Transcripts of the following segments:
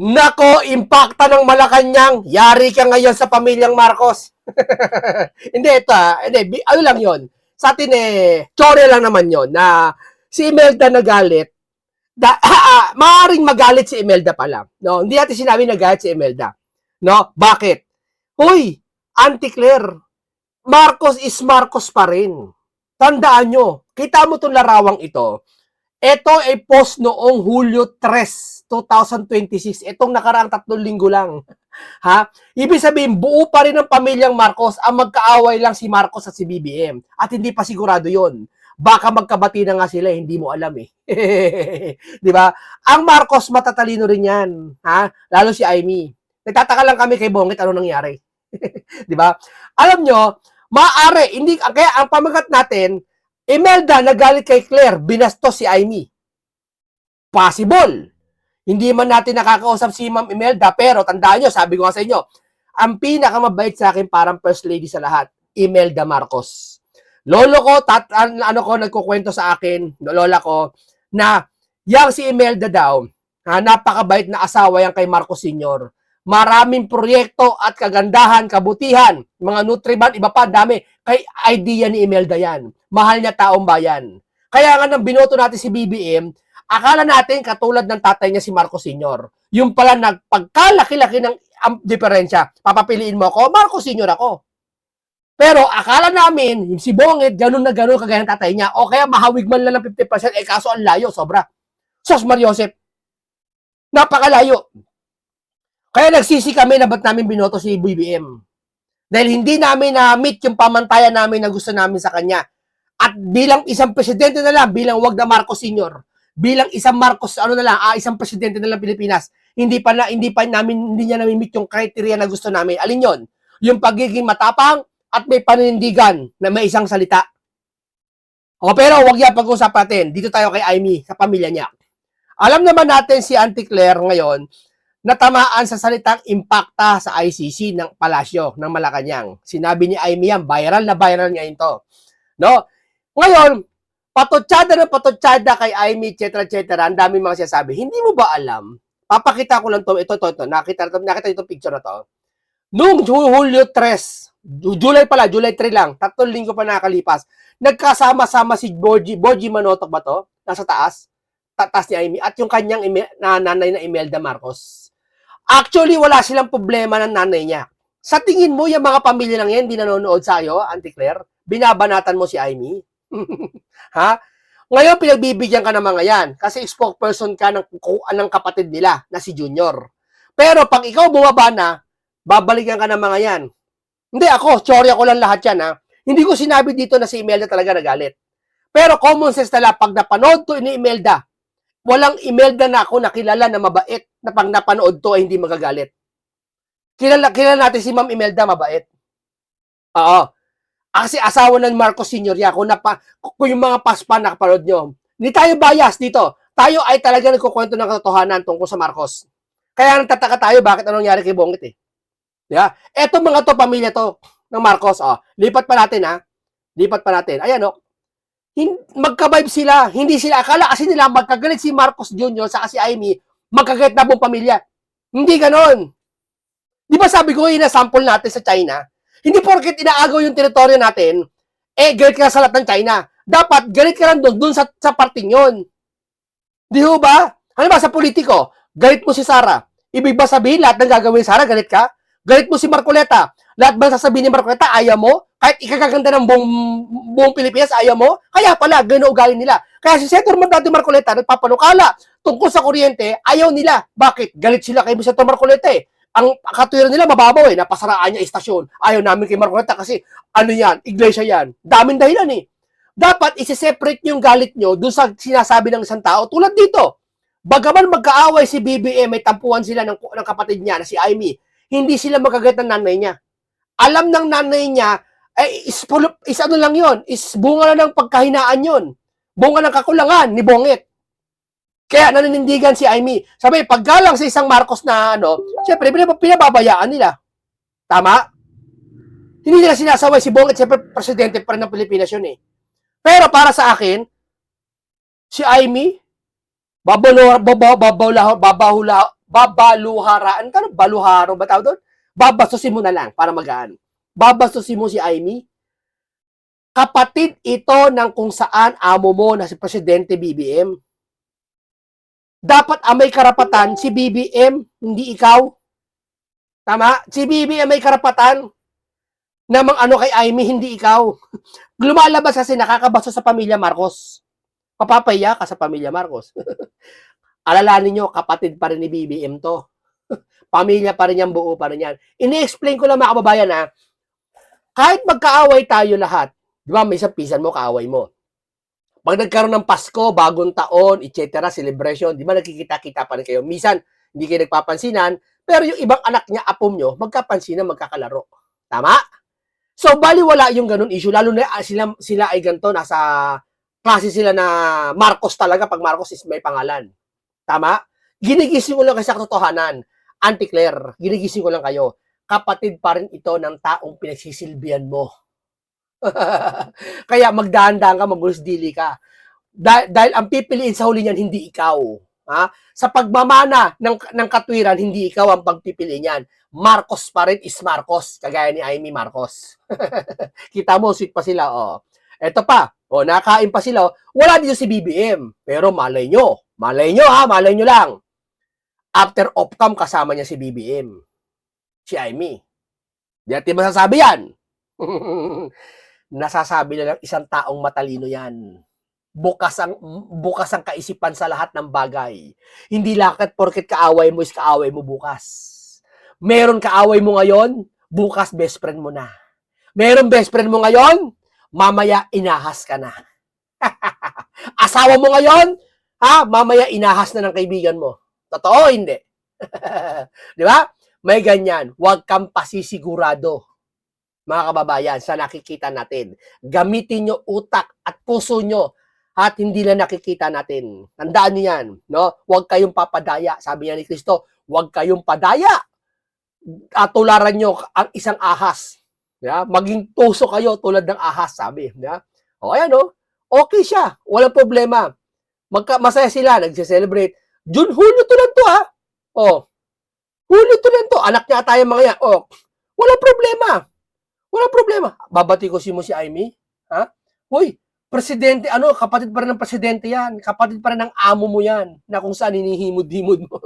Nako, impacta ng Malacanang. Yari ka ngayon sa pamilyang Marcos. Hindi, ito hindi, ano lang yon. Sa atin chore lang naman yon na si Imelda nagalit. Maaaring magalit si Imelda pa lang. No? Hindi natin sinabi nagalit si Imelda. No? Bakit? Hoy, Auntie Claire, Marcos is Marcos pa rin. Tandaan nyo, kita mo itong larawang ito. Ito ay post noong Hulyo 3, 2026. Itong nakaraang 3 linggo lang. Ha? Ibig sabihin, buo pa rin ng pamilyang Marcos. Ang magkaaway lang si Marcos at si BBM. At hindi pa sigurado yon. Baka magkabati na nga sila, hindi mo alam eh. Di ba? Ang Marcos matatalino rin yan. Ha? Lalo si Amy. Nagtataka lang kami kay Bongit ano nangyari. Di ba? Alam nyo, maaari, hindi, kaya ang pamagat natin, Imelda nagalit kay Claire, binastos si Amy. Possible. Hindi man natin nakakausap si Ma'am Imelda, pero tandaan nyo, sabi ko nga sa inyo, ang pinakamabait sa akin parang first lady sa lahat, Imelda Marcos. Lolo ko, nagkukwento sa akin, lola ko, na yang si Imelda daw, napakabait na asawa yan kay Marcos Sr. Maraming proyekto at kagandahan, kabutihan, mga Nutriban, iba pa, dami. Kay idea ni Imelda yan. Mahal niya taong bayan. Kaya nga nang binoto natin si BBM, akala natin katulad ng tatay niya si Marcos Sr. Yung pala nagpagkalaki-laki ng diferensya. Papapiliin mo ako, Marcos Sr. ako. Pero akala namin, si Bongit, ganun na ganun kagaya ng tatay niya. O kaya mahawig man lang ng 50%, kaso ang layo, sobra. Sos Mariosep, napakalayo. Kaya nagsisi kami na ba't namin binoto si BBM. Dahil hindi namin na-meet yung pamantayan namin na gusto namin sa kanya. At bilang isang presidente na lang, bilang wag na Marcos Sr., bilang isang Marcos, isang presidente na lang Pilipinas, hindi niya namin meet yung criteria na gusto namin. Alin yon? Yung pagiging matapang at may panindigan na may isang salita. O pero wag yan pag-usap natin. Dito tayo kay Amy, sa pamilya niya. Alam naman natin si Auntie Claire ngayon, natamaan sa salitang impacta sa ICC ng Palasyo ng Malacanang. Sinabi ni Amy yan, viral na viral ngayon to. No? Ngayon, patotsada kay Amy, etc. Ang dami mga sinasabi. Hindi mo ba alam? Papakita ko lang to. Ito. Nakita itong picture na to. Noong Hulyo 3, July 3 lang, 3 linggo pa nakakalipas, nagkasama-sama si Bogie Manotok ba to? Nasa taas ni Amy. At yung kanyang nanay na Imelda Marcos. Actually, wala silang problema ng nanay niya. Sa tingin mo, yung mga pamilya lang yan, hindi nanonood sa'yo, Auntie Claire? Binabanatan mo si Amy? Ha? Ngayon, pinagbibigyan ka ng mga yan kasi spokesperson ka ng kapatid nila na si Junior. Pero pag ikaw bumaba na, babalikan ka ng mga yan. Hindi ako, tsorya ko lang lahat yan ha. Hindi ko sinabi dito na si Imelda talaga nagalit. Pero common sense tala, pag napanood to ni Imelda, walang Imelda na ako nakilala na mabait na pag napanood to ay hindi magagalit. Kilala natin si Ma'am Imelda, mabait. Oo. Kasi asawa ng Marcos Sr. yan. Kung yung mga paspa nakapanood nyo. Hindi tayo bias dito. Tayo ay talaga nagkukwento ng katotohanan tungkol sa Marcos. Kaya nagtataka tayo bakit anong nangyari kay Bongit eh. Yeah? Eto mga to, pamilya to ng Marcos. Lipat pa natin ha. Lipat pa natin. Ayan magka-vibe sila. Hindi sila, akala kasi nila magkagalit si Marcos Jr. sa si Amy, magkagalit na buong pamilya. Hindi ganon. Di ba sabi ko, sample natin sa China? Hindi porket inaagaw yung teritoryo natin, galit ka sa lahat ng China. Dapat, galit ka lang doon sa parting yun. Di ba? Ano ba, sa politiko, galit mo si Sara. Ibig ba sabihin, lahat ng gagawin ni Sara, galit ka? Galit mo si Marcoleta. Lahat ba sasabihin ni Marcoleta, ayaw mo? Kahit ikagaganda ng buong Pilipinas, ayaw mo? Kaya pala, gano'n ugali nila. Kaya si Senator Marcoleta, nagpapanukala tungkol sa kuryente, ayaw nila. Bakit? Galit sila kay Senator Marcoleta Ang katuwiran nila mababaw napasaraan niya istasyon. Ayaw namin kay Marcoleta kasi yan, iglesia yan. Daming dahilan Dapat isi-separate niyo yung galit niyo doon sa sinasabi ng isang tao. Tulad dito, bagaman magkaaway si BBM, may tampuhan sila ng kapatid niya na si Amy, hindi sila magkagalit ng nanay niya. Alam ng nanay niya, ano lang yon, is bunga na ng pagkahinaan yon. Bunga ng kakulangan ni Bongit. Kaya naninindigan si Amy. Sabi, paggalang sa isang Marcos na siyempre, pinababayaan nila. Tama? Hindi nila sinasaway si Bongit, siyempre, presidente pa rin ng Pilipinas yun Pero para sa akin, si Amy, babaluharaan ka, baluharo ba tawag doon? Babastusin mo na lang para magaan. Babastusin mo si Amy. Kapatid ito ng kung saan amo mo na si Presidente BBM. Dapat ang may karapatan si BBM, hindi ikaw. Tama? Si BBM may karapatan na ano kay Amy, hindi ikaw. Lumalabas kasi nakakabasto sa pamilya Marcos. Papapaya ka sa pamilya Marcos. Alalanin nyo, kapatid pa rin ni BBM to. Pamilya pa rin yan, buo pa rin yan. Ini-explain ko lang mga kababayan ha, kahit magkaaway tayo lahat, di ba may isang pisan mo, kaaway mo. Pag nagkaroon ng Pasko, bagong taon, etc., celebration, di ba nakikita-kita pa rin kayo. Minsan, hindi kayo nagpapansinan, pero yung ibang anak niya, apom nyo, magkapansinan, magkakalaro. Tama? So, baliwala yung ganun issue, lalo na sila ay ganito, nasa klase sila na Marcos talaga, pag Marcos is may pangalan. Tama? Ginigising ko lang kasi sa katotohanan. Auntie Claire, ginigising ko lang kayo. Kapatid pa rin ito ng taong pinagsisilbihan mo. Kaya magdahan-dahan ka, mabulos-dili ka. Dahil ang pipiliin sa huli niyan, hindi ikaw. Ha? Sa pagmamana ng katwiran, hindi ikaw ang pagpipiliin niyan. Marcos pa rin is Marcos, kagaya ni Amy Marcos. Kita mo, sweet pa sila. Oh. Eto pa, nakain pa sila. Wala dito si BBM. Pero malay nyo lang. After off-cam, kasama niya si BBM. Si Amy. Di natin masasabi yan. Nasasabi na lang isang taong matalino yan. Bukas ang kaisipan sa lahat ng bagay. Hindi lakad porket kaaway mo is kaaway mo bukas. Meron kaaway mo ngayon, bukas best friend mo na. Meron best friend mo ngayon, mamaya inahas ka na. Asawa mo ngayon, mamaya inahas na ng kaibigan mo. Totoo, hindi. Di ba? May ganyan. Huwag kang pasisigurado, mga kababayan, sa nakikita natin. Gamitin nyo utak at puso nyo at hindi na nakikita natin. Tandaan nyo yan. No? Huwag kayong papadaya. Sabi niya ni Kristo, huwag kayong padaya. At tularan nyo ang isang ahas. Yeah? Maging tuso kayo tulad ng ahas, sabi. Yeah? O, ayan o. Okay siya. Walang problema. Masaya sila. Nagse-celebrate. June, Hulyo to lang to ha. O. Hulyo to lang to. Anak niya tayo mga yan. O. Walang problema. Walang problema. Babati ko mo si Amy. Ha? Hoy, presidente, kapatid pa rin ng presidente yan. Kapatid pa rin ng amo mo yan. Na kung saan hinihimod-himod mo.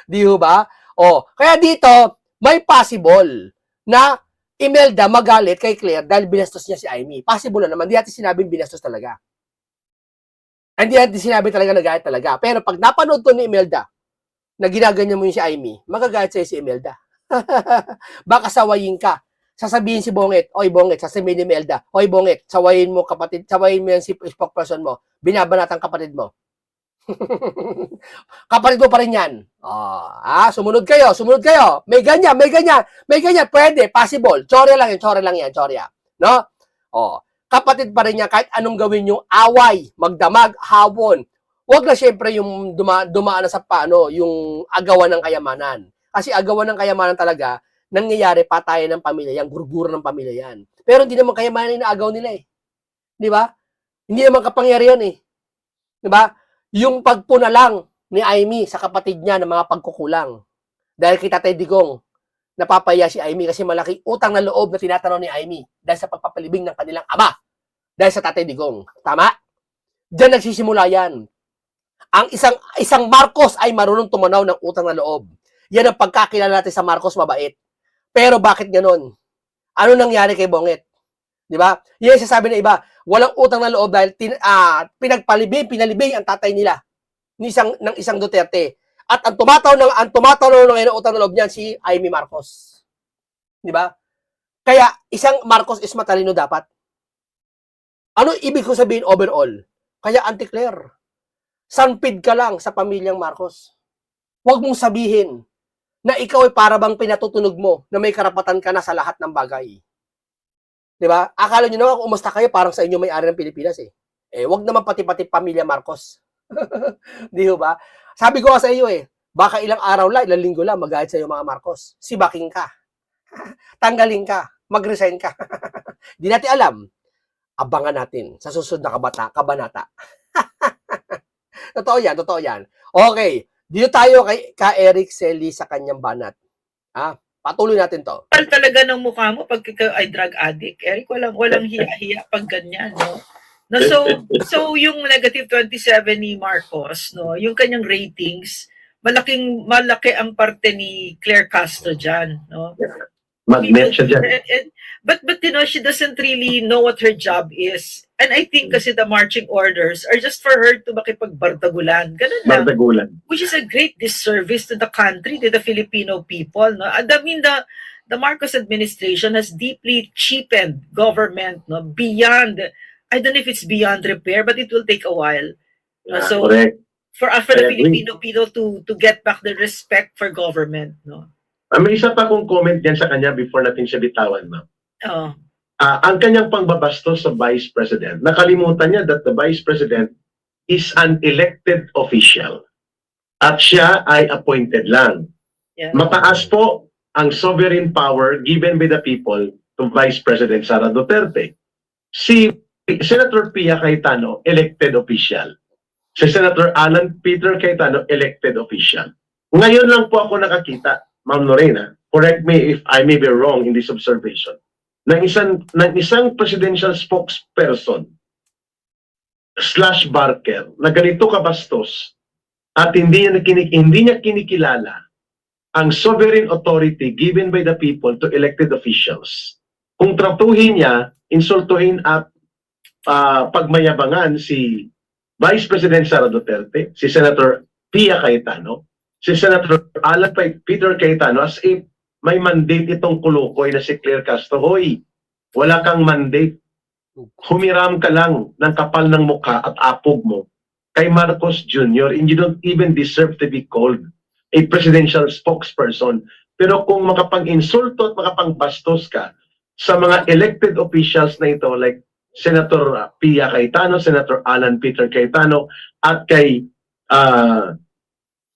Di ba? O. Kaya dito, may possible na Imelda magalit kay Claire dahil binastos niya si Amy. Possible na naman. Di natin sinabing binastos talaga. Hindi natin sinabi talaga na galit talaga. Pero pag napanood to ni Imelda, na ginaganyan mo yung si Amy, magagalit sa'yo si Imelda. Baka sawayin ka. Sasabihin si Bonget, oy Bonget, sasabihin ni Imelda, oy Bonget, sawayin mo kapatid, sawayin mo yan si spokesperson mo, binabanatang kapatid mo. Kapatid mo pa rin yan. Sumunod kayo. May ganyan. Pwede, possible. Chorya lang yan. No? Kapatid pa rin niya, kahit anong gawin yung away, magdamag, hawon. Huwag na syempre yung dumaan na sa yung agawan ng kayamanan. Kasi agawan ng kayamanan talaga, nangyayari patayan ng pamilya yan, gurgura ng pamilya yan. Pero hindi naman kayamanan yung naagaw nila eh. Di ba? Hindi naman kapangyarihan eh. Di ba? Yung pagpuna lang ni Amy sa kapatid niya ng mga pagkukulang. Dahil kita Tatay Digong, napapaya si Amy kasi malaki utang na loob na tinatanaw ni Amy dahil sa pagpapalibing ng kanilang ama. Dahil sa Tatay Digong. Tama? Diyan nagsisimula yan. Ang isang Marcos ay marunong tumanaw ng utang na loob. Yan ang pagkakilala natin sa Marcos, mabait. Pero bakit ganon? Ano nangyari kay Bonget? Di ba? Yan sasabi ng iba, walang utang na loob dahil pinalibing ang tatay nila ng isang Duterte. At ang tumataw ng utang na loob niyan si Amy Marcos. Di ba? Kaya isang Marcos is matalino dapat. Ano ibig ko sabihin overall? Kaya Auntie Claire, sanpid ka lang sa pamilyang Marcos. Huwag mong sabihin na ikaw ay para bang pinatutunog mo na may karapatan ka na sa lahat ng bagay. Diba? Akala nyo naman kung umusta kayo, parang sa inyo may-ari ng Pilipinas eh. Wag naman pati-pati pamilya Marcos. Di ba? Sabi ko sa iyo baka ilang araw lang, ilang linggo lang, magahit sa iyo mga Marcos. Sibaking ka. Tanggalin ka. Mag-resign ka. Di natin alam. Abangan natin sa susunod na kabanata. Totoo yan. Okay. Dito tayo ka Eric Selly sa kanyang banat. Patuloy natin to. Talaga ng mukha mo pag ikaw ay drug addict. Eric, walang hiya-hiya pag ganyan, no? No, so yung negative 27 ni Marcos, no, yung kanyang ratings, malaki ang parte ni Claire Castro diyan, no? Magnet siya dyan. But you know, she doesn't really know what her job is. And I think kasi the marching orders are just for her to makipagbardagulan. Ganun lang. Bardagulan. Which is a great disservice to the country, to the Filipino people. No? I mean, the Marcos administration has deeply cheapened government, no, beyond, I don't know if it's beyond repair, but it will take a while. Yeah, so correct. for the Filipino people to get back the respect for government, no. May isa pa kong comment yan sa kanya before natin siya bitawan, ma'am. Oh. Ang kanyang pangbabastos sa Vice President, nakalimutan niya that the Vice President is an elected official. At siya ay appointed lang. Yeah. Mataas po ang sovereign power given by the people to Vice President Sara Duterte. Si Senator Pia Cayetano, elected official. Si Senator Alan Peter Cayetano, elected official. Ngayon lang po ako nakakita, Ma'am Lorena, correct me if I may be wrong in this observation, ng isang presidential spokesperson / barker na ganito kabastos at hindi niya kinikilala ang sovereign authority given by the people to elected officials. Kung tratuhin niya, insultuhin at pagmayabangan si Vice President Sara Duterte, si Senator Pia Cayetano, si Senator Alan Peter Cayetano, as if may mandate itong kulukoy na si Claire Castro. Hoy, wala kang mandate. Humiram ka lang ng kapal ng mukha at apog mo kay Marcos Jr. and you don't even deserve to be called a presidential spokesperson. Pero kung makapang-insulto at makapangbastos ka sa mga elected officials na ito like Senator Pia Cayetano, Senator Alan Peter Cayetano at kay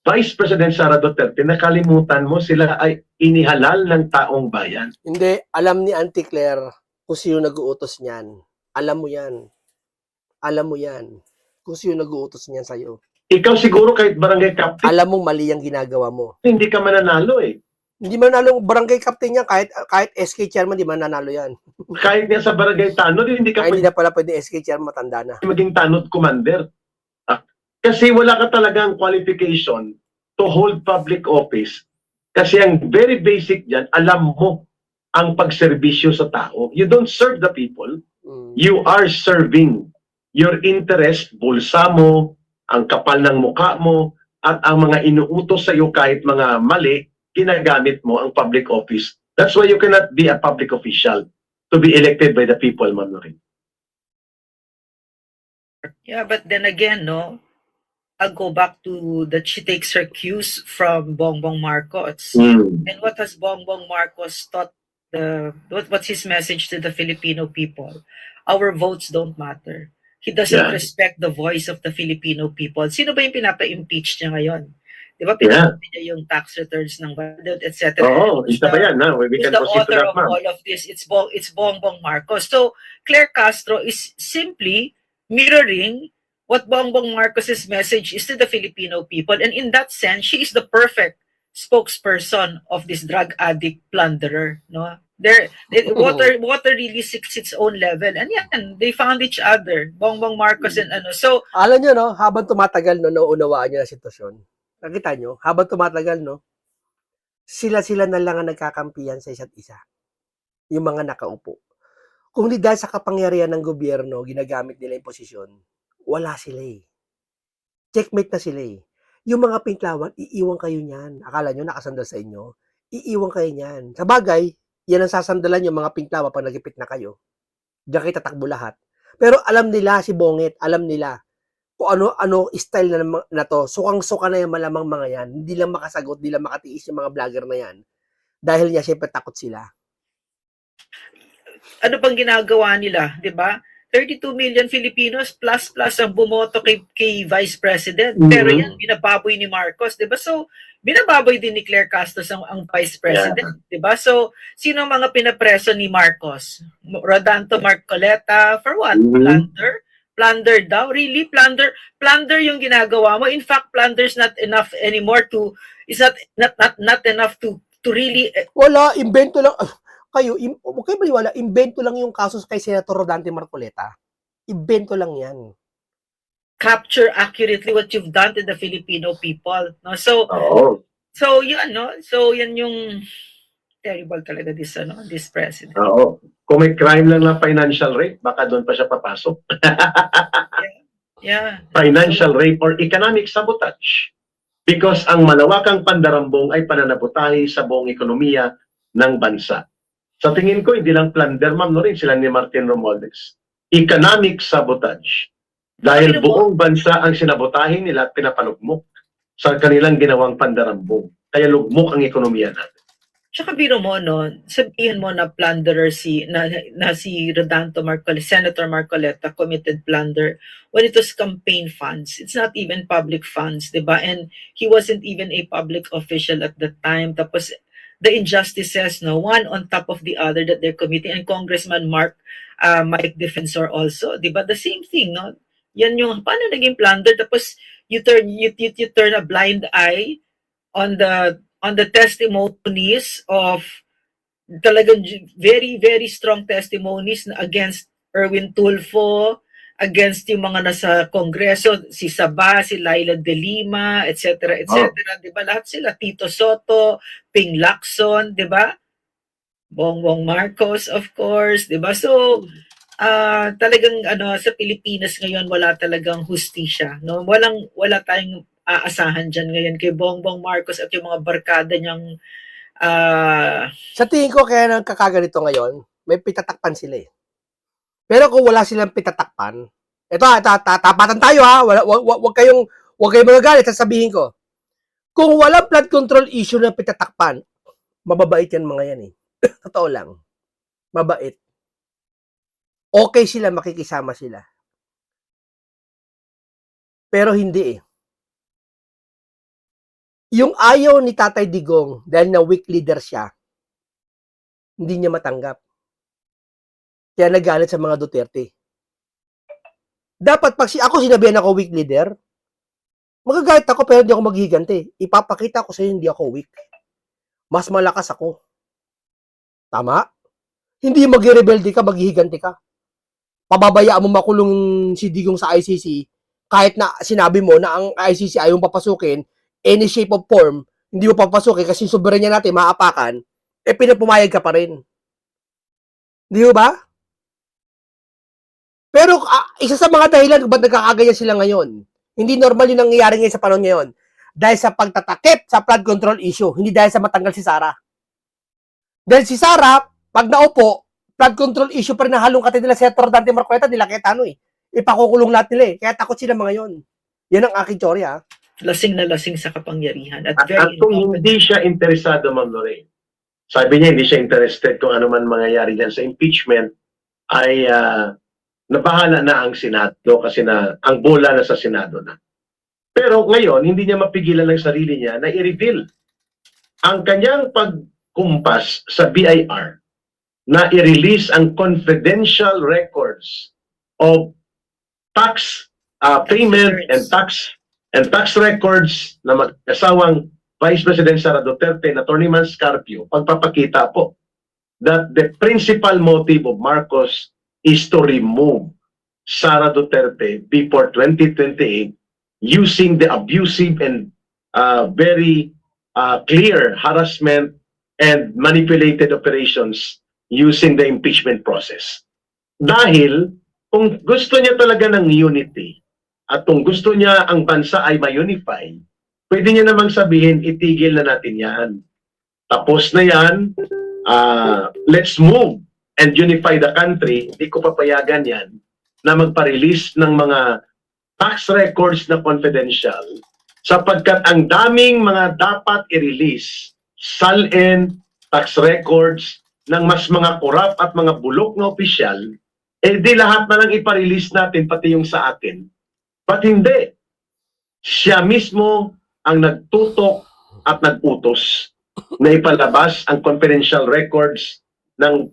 Vice President Sara Duterte, nakalimutan mo sila ay inihalal ng taong bayan. Hindi, alam ni Auntie Claire kung sino nag-uutos niyan. Alam mo yan. Alam mo yan. Kung sino nag-uutos niyan sa'yo. Ikaw siguro kahit barangay captain, alam mong mali ang ginagawa mo. hindi ka mananalo eh. Hindi mananalo barangay captain yan, kahit SK chairman, di mananalo yan. Kahit nga sa barangay tanod, hindi ka hindi na pala pwede SK chairman, matanda na. maging tanod commander. Kasi wala ka talagang qualification to hold public office. Kasi ang very basic dyan, alam mo ang pagserbisyo sa tao. You don't serve the people. You are serving your interest, bulsa mo, ang kapal ng mukha mo, at ang mga inuutos sa iyo kahit mga mali, ginagamit mo ang public office. That's why you cannot be a public official to be elected by the people, Ma'am Lorraine. Yeah, but then again, no, I'll go back to that she takes her cues from Bongbong Marcos. And what has Bongbong Marcos taught what's his message to the Filipino people? Our votes don't matter. He doesn't respect the voice of the Filipino people. Sino ba yung pinapa-impeach niya ngayon? Di ba pinapa niya yung tax returns ng etc. Oo, isa pa yan. No? We can the proceed to author that, of all of this. It's Bongbong Marcos. So Claire Castro is simply mirroring what Bongbong Marcos's message is to the Filipino people. And in that sense, she is the perfect spokesperson of this drug addict plunderer. No? Water really seeks its own level. And yan, they found each other. Bongbong Marcos and ano. So, alam nyo, no, habang tumatagal, no, nauunawaan nyo na sitwasyon. Nakita nyo, habang tumatagal, no, sila-sila na lang ang nagkakampiyan sa isa't isa. Yung mga nakaupo. Kung di dahil sa kapangyarihan ng gobyerno, ginagamit nila yung posisyon, wala sila eh. Checkmate na sila eh. Yung mga pinklawan, iiwan kayo niyan. Akala nyo nakasandal sa inyo? Iiwan kayo niyan. Sa bagay, yan ang sasandalan yung mga pinklawa pag nagipit na kayo. Diyan kayo tatakbo lahat. Pero alam nila si Bongit, alam nila kung ano style na to. Sukang-suka na yung malamang mga yan. Hindi lang makasagot, hindi lang makatiis yung mga vlogger na yan. Dahil niya, syempre takot sila. Ano bang ginagawa nila, 'di ba? 32 million Filipinos plus ang bumoto kay Vice President. Pero yan binababoy ni Marcos, 'di ba? So binababoy din ni Claire Castro ang Vice President, 'di ba? So sino ang mga pinapreso ni Marcos? Rodanto Marcoleta for what? Plunder daw? Really? Plunder yung ginagawa mo? In fact, plunder's not enough anymore to, is not enough to really Wala, imbento lang. Kayo, huwag kayo maniwala, imbento lang yung kaso kay Senator Rodante Marcoleta. Imbento lang yan. capture accurately what you've done to the Filipino people. No? So, Oo. so yun, no? So, yan yung terrible talaga this president. Oo. Kung may crime lang na financial rape, baka doon pa siya papasok. Yeah. Financial rape or economic sabotage. Because ang malawakang pandarambong ay pananabutahe sa buong ekonomiya ng bansa. Sa tingin ko, hindi lang plunder, ma'am, no rin sila ni Martin Romualdez. Economic sabotage. Dahil buong bansa ang sinabotahin nila at pinapalugmok sa kanilang ginawang pandarambong. Kaya lugmok ang ekonomiya natin. Tsaka biro mo, no, sabihin mo na plunderer si Rodante Marcoleta, Senator Marcoleta committed plunder when it was campaign funds. It's not even public funds, di ba? And he wasn't even a public official at the time. Tapos the injustices, no, one on top of the other that they're committing. And Congressman Mike Defensor also, di ba? The same thing, no? Yan yung paano naging plunder. Tapos you turn a blind eye on the testimonies of talagang very, very strong testimonies against Erwin Tulfo, against yung mga nasa Kongreso, si Saba, si Laila De Lima, etc., etc. Di ba? Lahat sila, Tito Soto, Ping Lacson, di ba? Bongbong Marcos, of course, di ba? So, talagang sa Pilipinas ngayon wala talagang hustisya, no? Wala tayong aasahan diyan ngayon kay Bongbong Marcos at yung mga barkada niyang Sa tingin ko kaya nagkakaganito ngayon, may pitatakpan sila eh. Pero kung wala silang pitatakpan, tapatan tayo ha, wag kayong magagalit, sasabihin ko. Kung walang flood control issue na pitatakpan, mababait yan mga yan eh. Totoo lang. Mabait. Okay sila, makikisama sila. Pero hindi eh. Yung ayaw ni Tatay Digong dahil na weak leader siya, hindi niya matanggap. Kaya nagalit sa mga Duterte. Dapat pag ako sinabihan ako weak leader, magagalit ako pero hindi ako maghihiganti. Ipapakita ko sa iyo hindi ako weak. Mas malakas ako. Tama? Hindi magre-rebelde ka, maghihiganti ka. Pababayaan mo makulong si Digong sa ICC kahit na sinabi mo na ang ICC ayaw mong papasukin, any shape of form, hindi mo papasukin kasi soberanya natin, maapakan, pinapumayag ka pa rin. Di ba? Pero isa sa mga dahilan kung ba't nagkakaganyan sila ngayon, hindi normal yung nangyayari ngayon sa panahon ngayon. Dahil sa pagtatakip sa flood control issue, hindi dahil sa matanggal si Sara. Dahil si Sara, pag naupo, flood control issue pa rin na halongkatin nila Senator Rodante Marcoleta, nila Cayetano eh. Ipakukulong lahat nila eh. Kaya takot sila mga yon. Yan ang aking teorya. lasing na lasing sa kapangyarihan. At kung hindi siya interesado, Ma'am Lorraine, sabi niya hindi siya interested kung ano man mangyayari dyan sa impeachment, ay nabahala na ang Senado kasi ang bola na sa Senado na. Pero ngayon, hindi niya mapigilan ng sarili niya na i-reveal ang kanyang pagkumpas sa BIR na i-release ang confidential records of tax payment and tax records na mag-asawang Vice President Sara Duterte na Attorney Manscarpio, pagpapakita po that the principal motive of Marcos is to remove Sara Duterte before 2028 using the abusive and very clear harassment and manipulated operations using the impeachment process. Dahil kung gusto niya talaga ng unity at kung gusto niya ang bansa ay ma-unify, pwede niya namang sabihin, itigil na natin yan. Tapos na yan, let's move and unify the country. Hindi ko papayagan yan na magpa-release ng mga tax records na confidential sapagkat ang daming mga dapat i-release, SALN, tax records ng mas mga korap at mga bulok na opisyal, di lahat na lang ipa-release natin, pati yung sa atin. But hindi. Siya mismo ang nagtutok at nagutos na ipalabas ang confidential records ng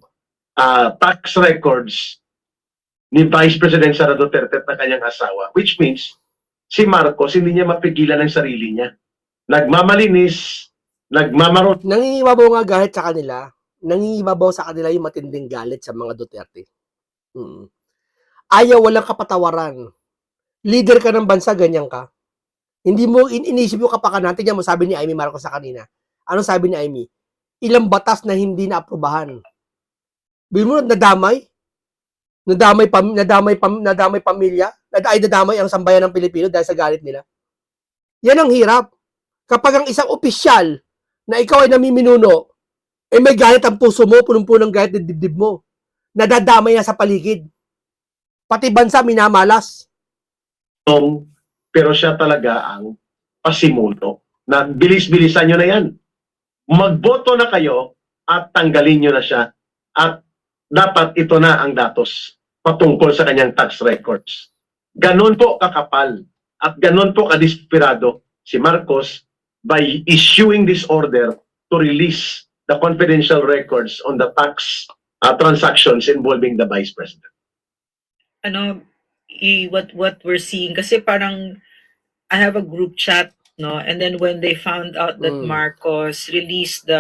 tax records ni Vice President Sara Duterte at ng kanyang asawa, which means si Marcos hindi niya mapigilan ang sarili niya. Nagmamalinis, nagmamarot. Nangingibabaw nga galit sa kanila. Nangingibabaw sa kanila yung matinding galit sa mga Duterte. Ayaw, walang kapatawaran. Leader ka ng bansa, ganyan ka. Hindi mo, inisip mo kapakanan. Tingnan mo, sabi ni Amy Marcos sa kanina. Ano sabi ni Amy? Ilang batas na hindi na-aprobahan. Bili mo, nadamay pamilya, nadamay ang sambayan ng Pilipino dahil sa galit nila. Yan ang hirap. Kapag ang isang opisyal na ikaw ay namiminuno, may galit ang puso mo, punong-punong galit ng dibdib mo. Nadadamay na sa paligid. Pati bansa minamalas. Pero siya talaga ang pasimuno na bilis-bilisan nyo na yan. Magboto na kayo at tanggalin nyo na siya at dapat ito na ang datos patungkol sa kanyang tax records. Ganon po kakapal at ganon po kadesperado si Marcos by issuing this order to release the confidential records on the tax transactions involving the Vice President. What we're seeing, kasi parang I have a group chat, no, and then when they found out that Marcos released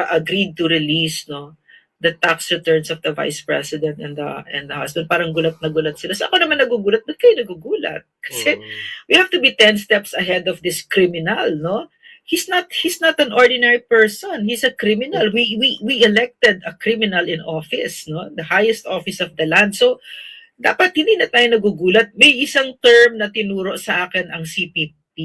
agreed to release, no, the tax returns of the Vice President and the husband, parang gulat na gulat sila. So ako naman nagugulat, ba't kayo nagugulat? Kasi we have to be 10 steps ahead of this criminal, no? He's not an ordinary person. He's a criminal. We elected a criminal in office, no? The highest office of the land. So dapat hindi na tayo nagugulat. May isang term na tinuro sa akin ang CPP,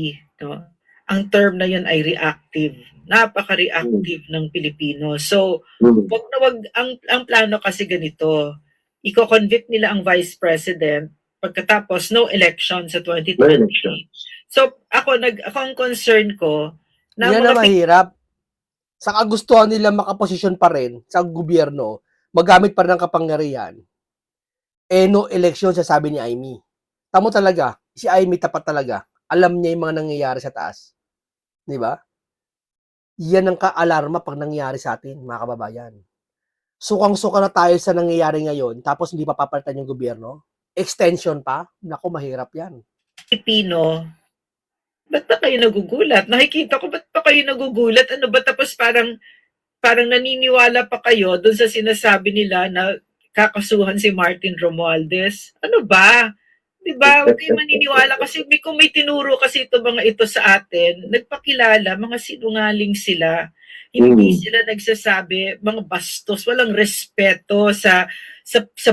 no? Ang term na yun ay reactive. Napaka-reactive ng Pilipino. So, ang plano kasi ganito, i-convict nila ang Vice President pagkatapos no election sa 2020. So, ako ang concern ko na yan na mahirap. Sa kagustuhan nila makaposisyon pa rin sa gobyerno, magamit pa rin ang kapangyarihan. No election, sasabi ni Amy. Tamo talaga, si Amy tapat talaga. Alam niya yung mga nangyayari sa taas. Di ba? Yan ang ka-alarma pag nangyayari sa atin, mga kababayan. Sukang-suka na tayo sa nangyayari ngayon, tapos hindi pa papalitan yung gobyerno. Extension pa? Naku, mahirap yan. Pilipino, ba't pa kayo nagugulat? Nakikita ko, ba't pa kayo nagugulat? Ano ba, tapos parang naniniwala pa kayo doon sa sinasabi nila na kakasuhan si Martin Romualdez? Ano ba? Diba? Huwag kayo maniniwala kasi kung may tinuro kasi ito mga ito sa atin, nagpakilala, mga sinungaling sila. Hindi sila nagsasabi, mga bastos, walang respeto sa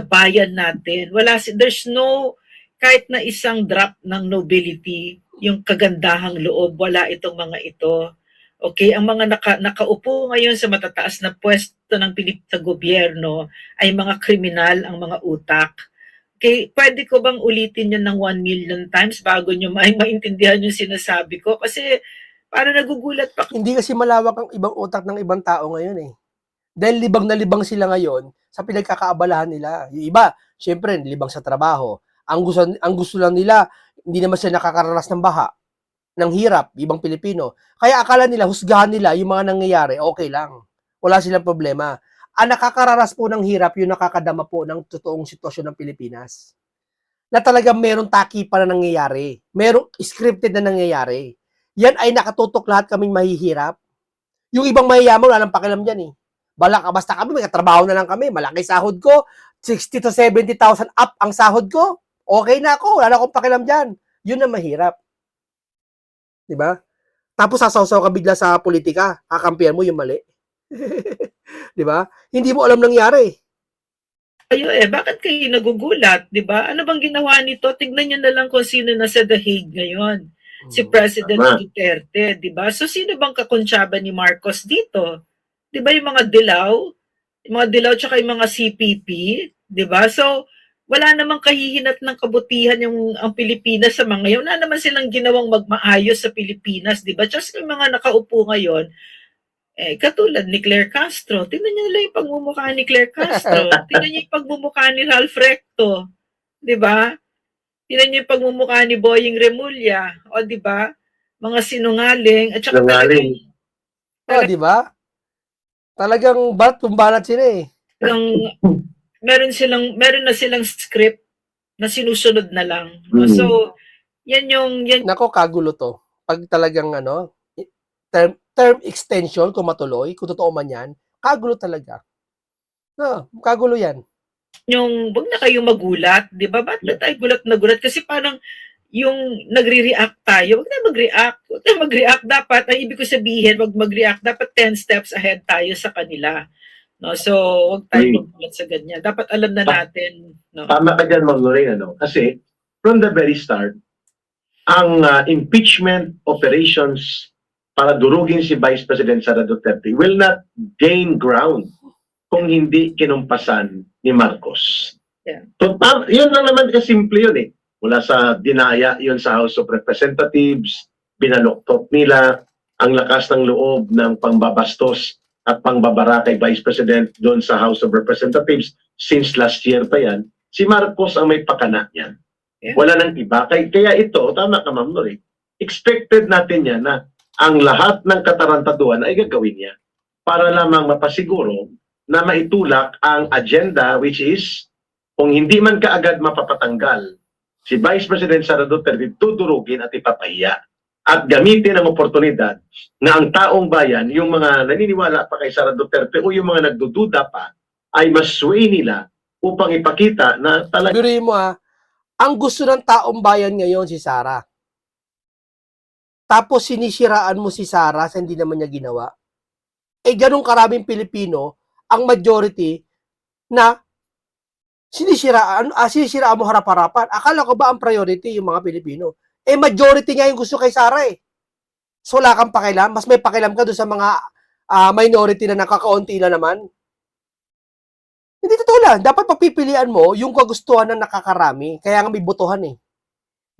bayan natin. There's no, kahit na isang drop ng nobility, yung kagandahang loob, wala itong mga ito. Okay, ang mga nakaupo ngayon sa matataas na pwesto ng sa gobyerno ay mga kriminal, ang mga utak. Okay, pwede ko bang ulitin yun ng 1 million times bago nyo maintindihan yung sinasabi ko? Kasi para nagugulat pa. Hindi kasi malawak ang ibang utak ng ibang tao ngayon eh. Dahil libang na libang sila ngayon sa pinagkakaabalahan nila. Yung iba, syempre, libang sa trabaho. Ang gusto lang nila, hindi naman sila nakakaranas ng baha, ng hirap, ibang Pilipino. Kaya akala nila, husgahan nila yung mga nangyayari, okay lang. Wala silang problema. Ang nakakaranas po ng hirap, yung nakakadama po ng totoong sitwasyon ng Pilipinas. Na talagang merong taki pa na nangyayari. Merong scripted na nangyayari. Yan ay nakatutok lahat kaming mahihirap. Yung ibang mayayaman, wala nang pakialam dyan eh. Basta kami, may katrabaho na lang kami. Malaki sahod ko. 60 to 70,000 up ang sahod ko. Okay na ako. Wala na akong pakialam dyan. Yun ang mahirap. Diba? Tapos sasawsaw ka bigla sa politika. Kakampihan mo yung mali. Diba? Hindi mo alam nangyari. Bakit kayo nagugulat? Diba? Ano bang ginawa nito? Tignan nyo na lang kung sino nasa The Hague ngayon. Si President Duterte, di ba? So, sino bang kakonsyaba ni Marcos dito? Di ba yung mga dilaw tsaka yung mga CPP, di ba? So, wala namang kahihinat ng kabutihan ang Pilipinas sa mga yun. Wala naman silang ginawang magmaayos sa Pilipinas, di ba? Just yung mga nakaupo ngayon, katulad ni Claire Castro. Tingnan niyo lang yung pagmumukha ni Claire Castro. Tingnan niyo yung pagmumukha ni Ralph Recto. Di ba? Tingnan niyo yung pagmumukha ni Boying Remulla. O, di ba? Mga sinungaling. At saka Sinungaling. Di ba? Talagang balat kung balat sila eh. meron na silang script na sinusunod na lang. No? Mm. So, yan Nako, kagulo to. Pag talagang term extension, kung matuloy, kung totoo man yan, kagulo talaga. No, kagulo yan. yung, wag na kayong magulat, di ba? Ba't na tayo gulat na gulat? Kasi parang, yung nagre-react tayo, wag na mag-react. Wag na mag-react. Dapat, ang ibig ko sabihin, wag mag-react. Dapat 10 steps ahead tayo sa kanila. No? So, wag tayo magulat sa ganyan. Dapat alam na natin. No? Tama ka dyan, Ma'am Lorraine, ano? Kasi, from the very start, ang impeachment operations para durugin si Vice President Sara Duterte will not gain ground kung hindi kinumpasan ni Marcos. Yeah. Total, yun lang naman kasimple yun eh. Mula sa dinaya yun sa House of Representatives, binaloktot nila ang lakas ng loob ng pangbabastos at pangbabara kay Vice President doon sa House of Representatives since last year pa yan. Si Marcos ang may pakana niyan. Yeah. Wala nang iba. Kaya ito, tama ka Ma'am Nori, expected natin yan na ang lahat ng katarantaduhan ay gagawin niya para lamang mapasiguro na maitulak ang agenda which is kung hindi man kaagad mapapatanggal si Vice President Sara Duterte, tudurugin at ipapahiya at gamitin ang oportunidad na ang taong bayan, yung mga naniniwala pa kay Sara Duterte o yung mga nagdududa pa, ay masway nila upang ipakita na talaga. Biruin mo ang gusto ng taong bayan ngayon si Sara. Tapos sinisiraan mo si Sara sa hindi naman niya ginawa. Ganun karaming Pilipino, ang majority na sinisiraan mo harap-harapan. Akala ko ba ang priority yung mga Pilipino? Majority nga yung gusto kay Sara eh. So wala kang pakialam? Mas may pakialam ka doon sa mga minority na nakakaunti na naman? Hindi totoo lang. Dapat pagpipilian mo yung kagustuhan ng nakakarami. Kaya nga may botohan eh.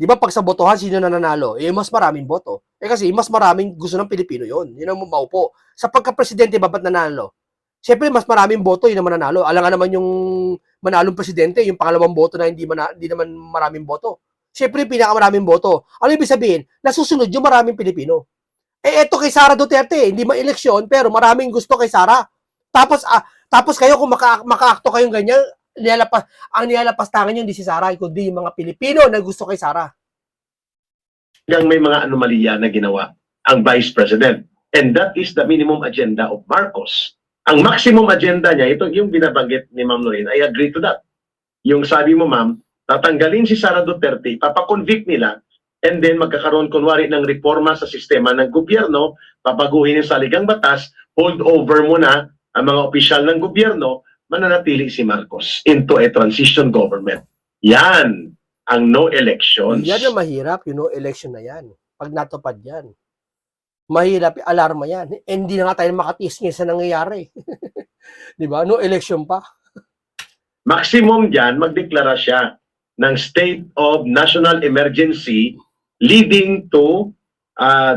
Di ba pag sa botohan, sino na nanalo? Mas maraming boto. Kasi mas maraming gusto ng Pilipino yun. Yun ang maupo. Sa pagka-presidente, ba't nanalo? Siyempre, mas maraming boto, yun naman nanalo. Alam nga naman yung manalong presidente, yung pangalawang boto na hindi naman maraming boto. Siyempre, yung pinakamaraming boto. Ano ibig sabihin? Nasusunod yung maraming Pilipino. Eto kay Sara Duterte, hindi ma-eleksyon, pero maraming gusto kay Sara. Tapos kayo, kung maka-akto kayong ganyan, ang nilalapastangan nyo hindi si Sara, kundi yung mga Pilipino na gusto kay Sara. May mga anomalya na ginawa ang Vice President. And that is the minimum agenda of Marcos. Ang maximum agenda niya, ito yung binabanggit ni Ma'am Lorraine, I agree to that. Yung sabi mo, Ma'am, tatanggalin si Sara Duterte, papakonvict nila, and then magkakaroon kunwari ng reforma sa sistema ng gobyerno, papaguhin yung saligang batas, hold over muna ang mga opisyal ng gobyerno, mananatili si Marcos into a transition government. Yan ang no elections. Yan ang mahirap, election na yan. Pag natupad yan. Mahirap, alarma yan. Hindi na nga tayo makatiis ngayon sa nangyayari. Di ba? No election pa. Maximum dyan, magdeklara siya ng state of national emergency leading to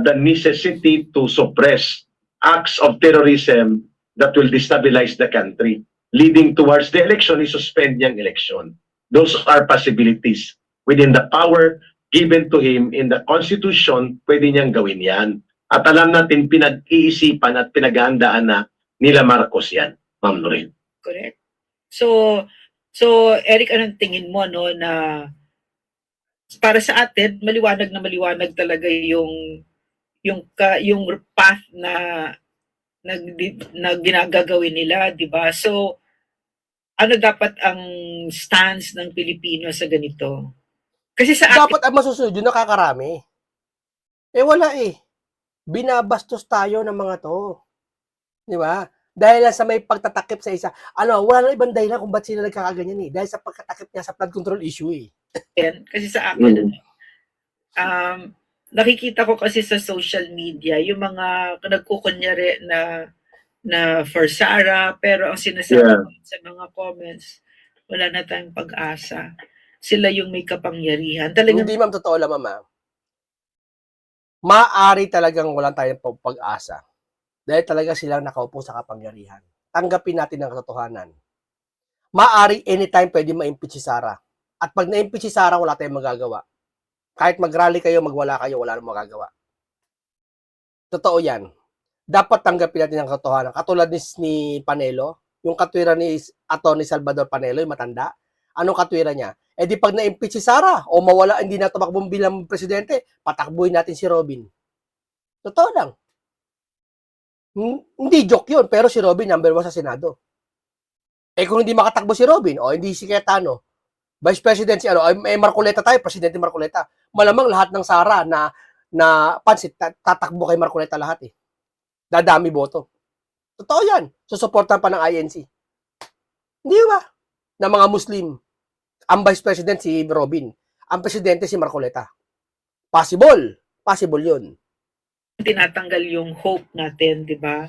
the necessity to suppress acts of terrorism that will destabilize the country. Leading towards the election, isuspend niyang election. Those are possibilities. Within the power given to him in the Constitution, pwede niyang gawin yan. At alam natin, pinag-iisipan at pinaghahandaan na nila Marcos yan, Ma'am Lorraine. Correct. So Eric, anong tingin mo no na para sa atin maliwanag na maliwanag talaga yung path na ginagagawin nila, 'di ba? So ano dapat ang stance ng Pilipino sa ganito? Kasi sa atin, dapat ang masusunod yung nakakarami. Wala eh. Binabastos tayo ng mga to. Di ba? Dahil lang sa may pagtatakip sa isa. Wala nang ibang dahilan kung ba't sila nagkakaganyan eh. Dahil sa pagtatakip niya sa flood control issue eh. Kasi sa akin, nakikita ko kasi sa social media, yung mga nagkukunyari na for Sara, pero ang sinasabi sa mga comments, wala na tayong pag-asa. Sila yung may kapangyarihan. Talagang, Hindi ma'am, totoo lang ma'am. Maari talagang walang tayong pag-asa. Dahil talaga silang nakaupo sa kapangyarihan. Tanggapin natin ang katotohanan. Maari anytime pwede ma-impeach si Sara. At pag na-impeach si Sara, wala tayong magagawa. Kahit mag-rally kayo, magwala kayo, wala nang magagawa. Totoo yan. Dapat tanggapin natin ang katotohanan. Katulad ni Panelo, yung katwiran ni Atty. Salvador Panelo, yung matanda. Anong katwiran niya? Eh di pag na-impeach si Sara o mawala, hindi na tumakbong bilang presidente, patakbuhin natin si Robin. Totoo lang. Hindi joke yun, pero si Robin number 1 sa Senado. Eh kung hindi makatakbo si Robin, o hindi si Cayetano, Vice President si Marcoleta tayo, Presidente Marcoleta. Malamang lahat ng Sara na pansit, tatakbo kay Marcoleta lahat eh. Dadami boto. Totoo yan. Susuportan pa ng INC. Hindi ba? Na mga Muslim. Ang Vice President si Robin. Ang Presidente si Marcoleta. Possible. Possible yun. Tinatanggal yung hope natin, di ba?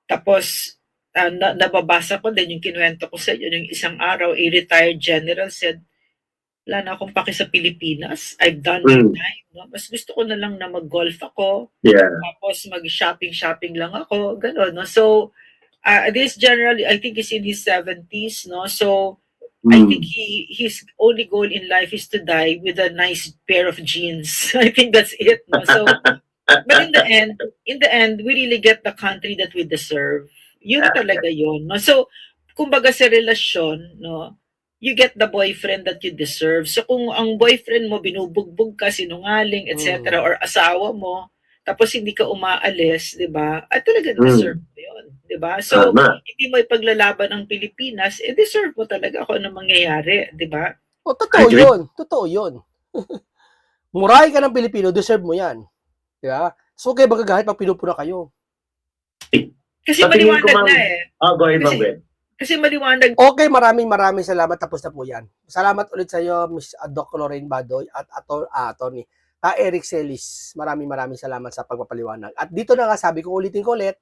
Tapos, nababasa ko din yung kinuwento ko sa inyo, yung isang araw, a retired general said, wala na akong paki sa Pilipinas. I've done my time. No? Mas gusto ko na lang na mag-golf ako. Yeah. Tapos mag-shopping lang ako. Ganon. No? So, this generally, I think is in his 70s. No? So, I think his only goal in life is to die with a nice pair of jeans. I think that's it. No? So, but in the end, we really get the country that we deserve. Yun talaga yun. No? So, kumbaga sa relasyon, no, you get the boyfriend that you deserve. So, kung ang boyfriend mo binubugbog ka, sinungaling, etc., or asawa mo, tapos hindi ka umaalis, di ba? At talaga deserve mo yun. Di ba? So, hindi mo ipaglalaban ang Pilipinas, deserve mo talaga kung ano mangyayari. Di ba? O, totoo yun. Totoo yun. Murahin ka ng Pilipino, deserve mo yan. Di ba? So, kayo magagahit pag pinupuna kayo. Kasi maliwanag na eh. Go ahead, Ma'am Ben. Kasi maliwanag. Okay, maraming salamat. Tapos na po yan. Salamat ulit sa iyo, Ms. Doc Lorraine Badoy at Attorney Eric Celis. Maraming salamat sa pagpapaliwanag. At dito na nga, sabi ko, ulitin ko ulit,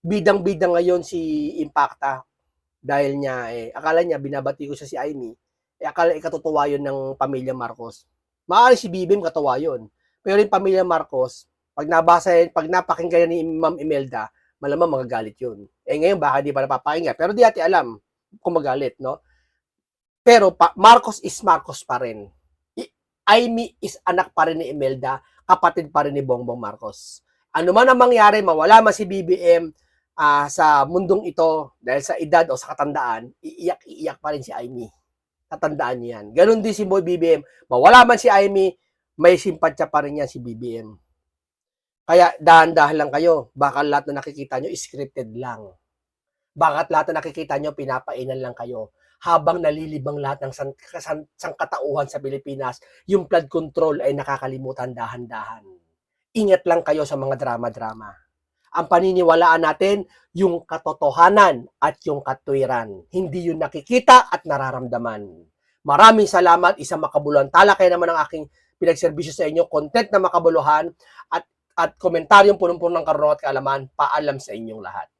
bidang-bidang ngayon si Impacta dahil niya, akala niya, binabati ko siya si Amy, akala ikatutuwa yun ng pamilya Marcos. Maaari si BBM katuwa yun. Pero yung pamilya Marcos, pag napakinggan ni Ma'am Imelda, malamang magagalit yun. Ngayon, baka di pa napapakinggan. Pero di natin alam kung magalit, no? Pero Marcos is Marcos pa rin. Amy is anak pa rin ni Imelda, kapatid pa rin ni Bongbong Marcos. Ano man ang mangyari, mawala man si BBM sa mundong ito, dahil sa edad o sa katandaan, iiyak pa rin si Amy. Tatandaan niyo yan. Ganon din si Boy BBM. Mawala man si Amy, may simpatsya pa rin yan si BBM. Kaya dahan-dahan lang kayo. Baka lahat na nakikita nyo, scripted lang. Baka lahat na nakikita nyo, pinapainan lang kayo. Habang nalilibang lahat ng sangkatauhan sa Pilipinas, yung flood control ay nakakalimutan dahan-dahan. Ingat lang kayo sa mga drama-drama. Ang paniniwalaan natin, yung katotohanan at yung katwiran. Hindi yung nakikita at nararamdaman. Maraming salamat. Isang makabuluhan talakay naman ang aking pinagserbisyo sa inyo. Content na makabuluhan at komentaryong punong-puno ng karunungan at kaalaman. Paalam sa inyong lahat.